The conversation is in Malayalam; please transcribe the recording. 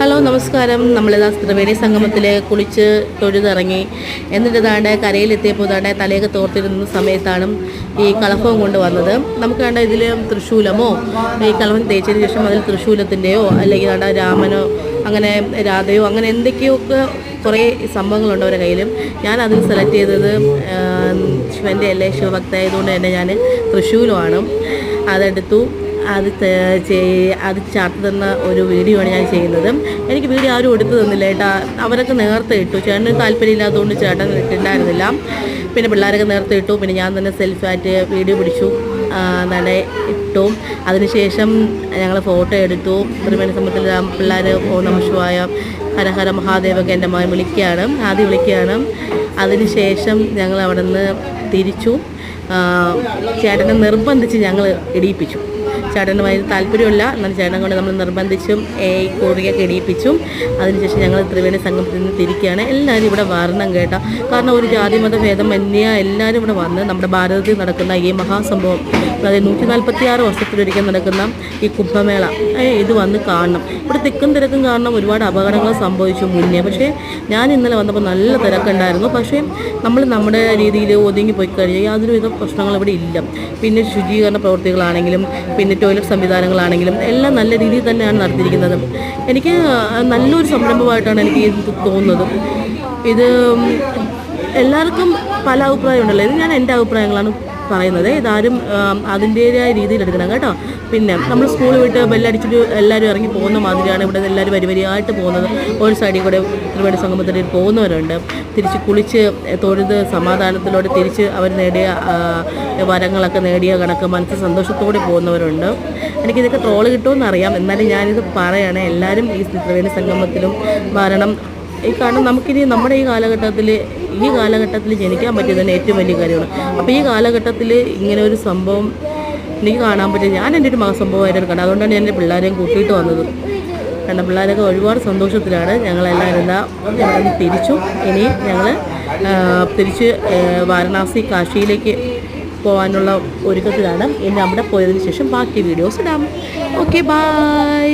ഹലോ നമസ്കാരം. നമ്മളിതാ ത്രിവേണി സംഗമത്തിൽ കുളിച്ച് തൊഴുതിറങ്ങി. എന്നിട്ട് താണ്ട് കരയിലെത്തിയപ്പോൾ താണ്ട് തലയൊക്കെ തോർത്തിരുന്ന സമയത്താണ് ഈ കളഭവും കൊണ്ട് വന്നത്. നമുക്ക് കണ്ട ഇതിൽ തൃശ്ശൂലമോ ഈ കളഭം തേച്ചതിന് ശേഷം അതിൽ തൃശ്ശൂലത്തിൻ്റെയോ അല്ലെങ്കിൽ കണ്ട രാമനോ അങ്ങനെ രാധയോ അങ്ങനെ എന്തൊക്കെയൊക്കെ കുറേ സംഭവങ്ങളുണ്ട് അവരുടെ കയ്യിലും. ഞാൻ അതിൽ സെലക്ട് ചെയ്തത് ശിവൻ്റെ അല്ലേ, ശിവഭക്തമായതുകൊണ്ട് തന്നെ ഞാൻ തൃശ്ശൂലമാണ് അതെടുത്തു. അത് ചാർത്ത് തന്ന ഒരു വീഡിയോ ആണ് ഞാൻ ചെയ്യുന്നത്. എനിക്ക് വീഡിയോ ആരും എടുത്തു തന്നില്ല കേട്ടോ. അവരൊക്കെ നേരത്തെ ഇട്ടു. ചേട്ടന് താല്പര്യമില്ലാത്തതുകൊണ്ട് ചേട്ടൻ ഇട്ടുണ്ടായിരുന്നില്ല. പിന്നെ പിള്ളേരൊക്കെ നേരത്തെ ഇട്ടു. പിന്നെ ഞാൻ തന്നെ സെൽഫായിട്ട് വീഡിയോ പിടിച്ചു എന്താണ് ഇട്ടു. അതിനുശേഷം ഞങ്ങൾ ഫോട്ടോ എടുത്തു. ത്രിവേണി സംഗമത്തിൽ പിള്ളേർ ഓ നമഃശിവായ ഹര ഹര മഹാദേവൊക്കെ എൻ്റെ മകൻ ആദ്യം വിളിക്കുകയാണ്. അതിനുശേഷം ഞങ്ങൾ അവിടെ നിന്ന് തിരിച്ചു. ചേട്ടനെ നിർബന്ധിച്ച് ഞങ്ങൾ ഇടിയിപ്പിച്ചു. ചേട്ടനുമായി താല്പര്യമില്ല, എന്നാലും ചേട്ടൻ കൊണ്ട് നമ്മൾ നിർബന്ധിച്ചും ഈ കോറിയൊക്കെ ഇടിയിപ്പിച്ചും. അതിനുശേഷം ഞങ്ങൾ ത്രിവേണി സംഗമത്തിൽ നിന്ന് തിരിക്കുകയാണ്. എല്ലാവരും ഇവിടെ വരണം കേട്ടോ. കാരണം ഒരു ജാതി മത ഭേദം മന്യ എല്ലാവരും ഇവിടെ വന്ന് നമ്മുടെ ഭാരതത്തിൽ നടക്കുന്ന ഈ മഹാസംഭവം, അതായത് 146 വർഷത്തിലൊരിക്കൽ നടക്കുന്ന ഈ കുംഭമേള ഇത് വന്ന് കാണണം. ഇവിടെ തിക്കും തിരക്കും കാരണം ഒരുപാട് അപകടങ്ങൾ സംഭവിച്ചു മുന്നേ. പക്ഷേ ഞാൻ ഇന്നലെ വന്നപ്പോൾ നല്ല തിരക്കുണ്ടായിരുന്നു. പക്ഷേ നമ്മൾ നമ്മുടെ രീതിയിൽ ഒതുങ്ങി പോയി കഴിഞ്ഞാൽ യാതൊരുവിധ പ്രശ്നങ്ങളും ഇവിടെ ഇല്ല. പിന്നെ ശുചീകരണ പ്രവൃത്തികളാണെങ്കിലും പിന്നെ ടോയ്ലറ്റ് സംവിധാനങ്ങളാണെങ്കിലും എല്ലാം നല്ല രീതിയിൽ തന്നെയാണ് നടത്തിയിരിക്കുന്നത്. എനിക്ക് നല്ലൊരു സംരംഭമായിട്ടാണ് എനിക്ക് ഇത് തോന്നുന്നത്. ഇത് എല്ലാവർക്കും പല അഭിപ്രായമുണ്ടല്ലോ. ഇത് ഞാൻ എൻ്റെ അഭിപ്രായങ്ങളാണ് പറയുന്നത്. ഇതാരും അതിൻ്റേതായ രീതിയിൽ എടുക്കണം കേട്ടോ. പിന്നെ നമ്മൾ സ്കൂൾ വിട്ട് ബെല്ലടിച്ചിട്ട് എല്ലാവരും ഇറങ്ങി പോകുന്ന മാതിരിയാണ് ഇവിടെ എല്ലാവരും വരിവരിയായിട്ട് പോകുന്നത്. ഒരു സൈഡിൽ കൂടെ ത്രിവേണി സംഗമത്തിൽ പോകുന്നവരുണ്ട്. തിരിച്ച് കുളിച്ച് തൊഴുത് സമാധാനത്തിലൂടെ തിരിച്ച് അവർ നേടിയ വരങ്ങളൊക്കെ നേടിയ കണക്ക് മനസ്സ് സന്തോഷത്തോടെ പോകുന്നവരുണ്ട്. എനിക്കിതൊക്കെ ട്രോള് കിട്ടുമെന്നറിയാം, എന്നാലും ഞാനിത് പറയണേ. എല്ലാവരും ഈ ത്രിവേണി സംഗമത്തിലും വരണം. ഈ കാരണം നമുക്കിനി നമ്മുടെ ഈ കാലഘട്ടത്തിൽ ജനിക്കാൻ പറ്റിയത് തന്നെ ഏറ്റവും വലിയ കാര്യമാണ്. അപ്പോൾ ഈ കാലഘട്ടത്തിൽ ഇങ്ങനെ ഒരു സംഭവം എനിക്ക് കാണാൻ പറ്റും. ഞാൻ എൻ്റെ ഒരു മഹാസംഭവമായിട്ട് കണ്ടത്. അതുകൊണ്ടാണ് ഞാൻ എൻ്റെ പിള്ളേരെയും കൂട്ടിയിട്ട് വന്നത്. കാരണം പിള്ളേരൊക്കെ ഒരുപാട് സന്തോഷത്തിലാണ്. ഞങ്ങളെല്ലാവരും ഞങ്ങൾ തിരിച്ചു. ഇനി ഞങ്ങൾ തിരിച്ച് വാരണാസി കാശിയിലേക്ക് പോകാനുള്ള ഒരുക്കത്തിലാണ്. ഇനി അവിടെ പോയതിന് ശേഷം ബാക്കി വീഡിയോസ് ഇടാം. Okay, by.